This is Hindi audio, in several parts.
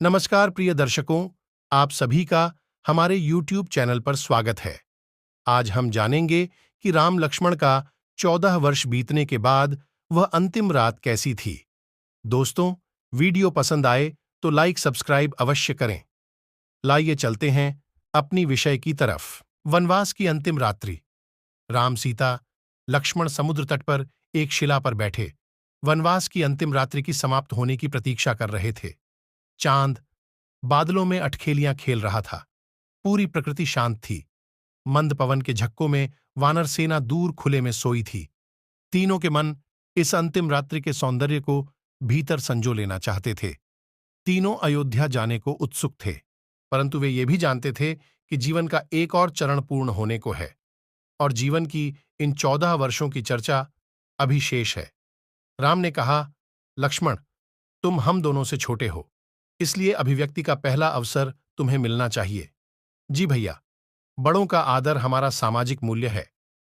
नमस्कार प्रिय दर्शकों, आप सभी का हमारे YouTube चैनल पर स्वागत है। आज हम जानेंगे कि राम लक्ष्मण का 14 वर्ष बीतने के बाद वह अंतिम रात कैसी थी। दोस्तों, वीडियो पसंद आए तो लाइक सब्सक्राइब अवश्य करें। लाइए चलते हैं अपनी विषय की तरफ। वनवास की अंतिम रात्रि। राम, सीता, लक्ष्मण समुद्र तट पर एक शिला पर बैठे वनवास की अंतिम रात्रि की समाप्त होने की प्रतीक्षा कर रहे थे। चांद बादलों में अठखेलियां खेल रहा था। पूरी प्रकृति शांत थी। मंद पवन के झक्कों में वानर सेना दूर खुले में सोई थी। तीनों के मन इस अंतिम रात्रि के सौंदर्य को भीतर संजो लेना चाहते थे। तीनों अयोध्या जाने को उत्सुक थे, परंतु वे ये भी जानते थे कि जीवन का एक और चरण पूर्ण होने को है और जीवन की इन 14 वर्षों की चर्चा अभी शेष है। राम ने कहा, लक्ष्मण, तुम हम दोनों से छोटे हो, इसलिए अभिव्यक्ति का पहला अवसर तुम्हें मिलना चाहिए। जी भैया, बड़ों का आदर हमारा सामाजिक मूल्य है।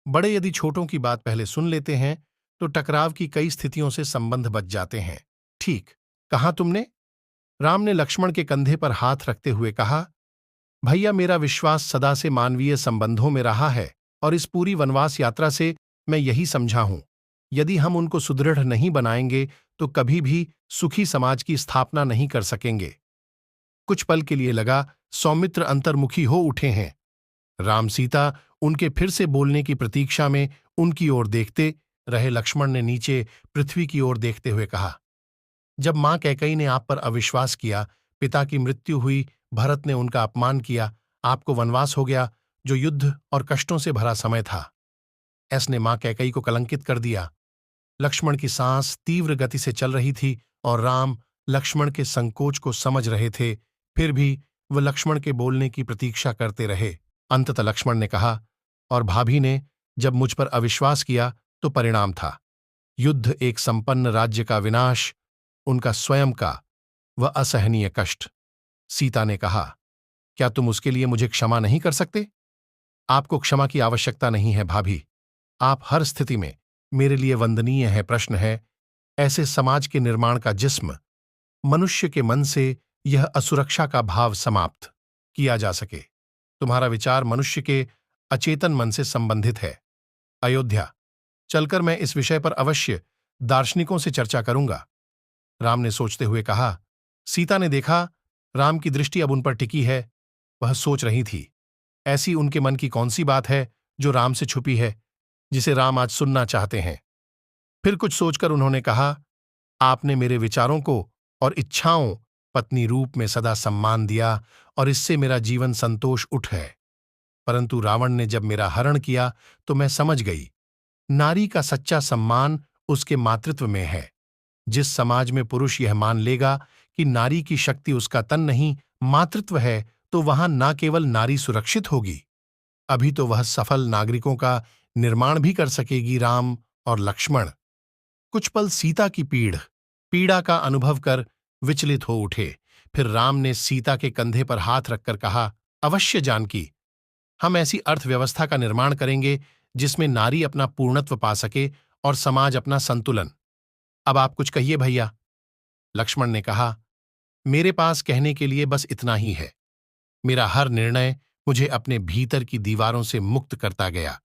बड़े यदि छोटों की बात पहले सुन लेते हैं तो टकराव की कई स्थितियों से संबंध बच जाते हैं। ठीक कहा तुमने। राम ने लक्ष्मण के कंधे पर हाथ रखते हुए कहा, भैया, मेरा विश्वास सदा से मानवीय संबंधों में रहा है और इस पूरी वनवास यात्रा से मैं यही समझा हूं, यदि हम उनको सुदृढ़ नहीं बनाएंगे तो कभी भी सुखी समाज की स्थापना नहीं कर सकेंगे। कुछ पल के लिए लगा सौमित्र अंतर्मुखी हो उठे हैं। राम सीता उनके फिर से बोलने की प्रतीक्षा में उनकी ओर देखते रहे। लक्ष्मण ने नीचे पृथ्वी की ओर देखते हुए कहा, जब मां कैकेयी ने आप पर अविश्वास किया, पिता की मृत्यु हुई, भरत ने उनका अपमान किया, आपको वनवास हो गया, जो युद्ध और कष्टों से भरा समय था। ऐसने मां कैकेयी को कलंकित कर दिया। लक्ष्मण की सांस तीव्र गति से चल रही थी और राम लक्ष्मण के संकोच को समझ रहे थे। फिर भी वह लक्ष्मण के बोलने की प्रतीक्षा करते रहे। अंततः लक्ष्मण ने कहा, और भाभी ने जब मुझ पर अविश्वास किया तो परिणाम था युद्ध, एक संपन्न राज्य का विनाश, उनका स्वयं का वह असहनीय कष्ट। सीता ने कहा, क्या तुम उसके लिए मुझे क्षमा नहीं कर सकते? आपको क्षमा की आवश्यकता नहीं है भाभी। आप हर स्थिति में मेरे लिए वंदनीय है। प्रश्न है ऐसे समाज के निर्माण का जिस्म मनुष्य के मन से यह असुरक्षा का भाव समाप्त किया जा सके। तुम्हारा विचार मनुष्य के अचेतन मन से संबंधित है। अयोध्या चलकर मैं इस विषय पर अवश्य दार्शनिकों से चर्चा करूंगा। राम ने सोचते हुए कहा। सीता ने देखा राम की दृष्टि अब उन पर टिकी है। वह सोच रही थी, ऐसी उनके मन की कौन सी बात है जो राम से छुपी है, जिसे राम आज सुनना चाहते हैं। फिर कुछ सोचकर उन्होंने कहा, आपने मेरे विचारों को और इच्छाओं पत्नी रूप में सदा सम्मान दिया और इससे मेरा जीवन संतोष उठ है। परंतु रावण ने जब मेरा हरण किया तो मैं समझ गई, नारी का सच्चा सम्मान उसके मातृत्व में है। जिस समाज में पुरुष यह मान लेगा कि नारी की शक्ति उसका तन नहीं मातृत्व है, तो वहां न केवल नारी सुरक्षित होगी, अभी तो वह सफल नागरिकों का निर्माण भी कर सकेगी। राम और लक्ष्मण कुछ पल सीता की पीड़ा का अनुभव कर विचलित हो उठे। फिर राम ने सीता के कंधे पर हाथ रखकर कहा, अवश्य जानकी, हम ऐसी अर्थव्यवस्था का निर्माण करेंगे जिसमें नारी अपना पूर्णत्व पा सके और समाज अपना संतुलन। अब आप कुछ कहिए भैया। लक्ष्मण ने कहा, मेरे पास कहने के लिए बस इतना ही है। मेरा हर निर्णय मुझे अपने भीतर की दीवारों से मुक्त करता गया,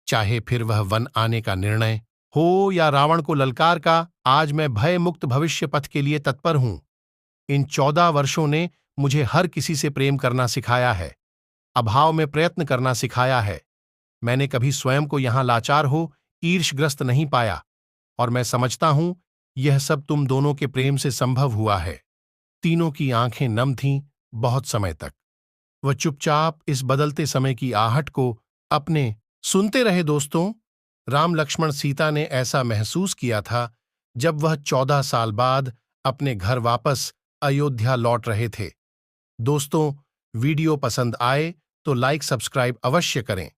चाहे फिर वह वन आने का निर्णय हो या रावण को ललकार का। आज मैं भय मुक्त भविष्य पथ के लिए तत्पर हूं। इन 14 वर्षों ने मुझे हर किसी से प्रेम करना सिखाया है, अभाव में प्रयत्न करना सिखाया है। मैंने कभी स्वयं को यहां लाचार हो ईर्ष्यग्रस्त नहीं पाया और मैं समझता हूं यह सब तुम दोनों के प्रेम से संभव हुआ है। तीनों की आंखें नम थीं बहुत समय तक। वह चुपचाप इस बदलते समय की आहट को अपने सुनते रहे। दोस्तों, राम लक्ष्मण सीता ने ऐसा महसूस किया था जब वह 14 साल बाद अपने घर वापस अयोध्या लौट रहे थे। दोस्तों, वीडियो पसंद आए तो लाइक सब्सक्राइब अवश्य करें।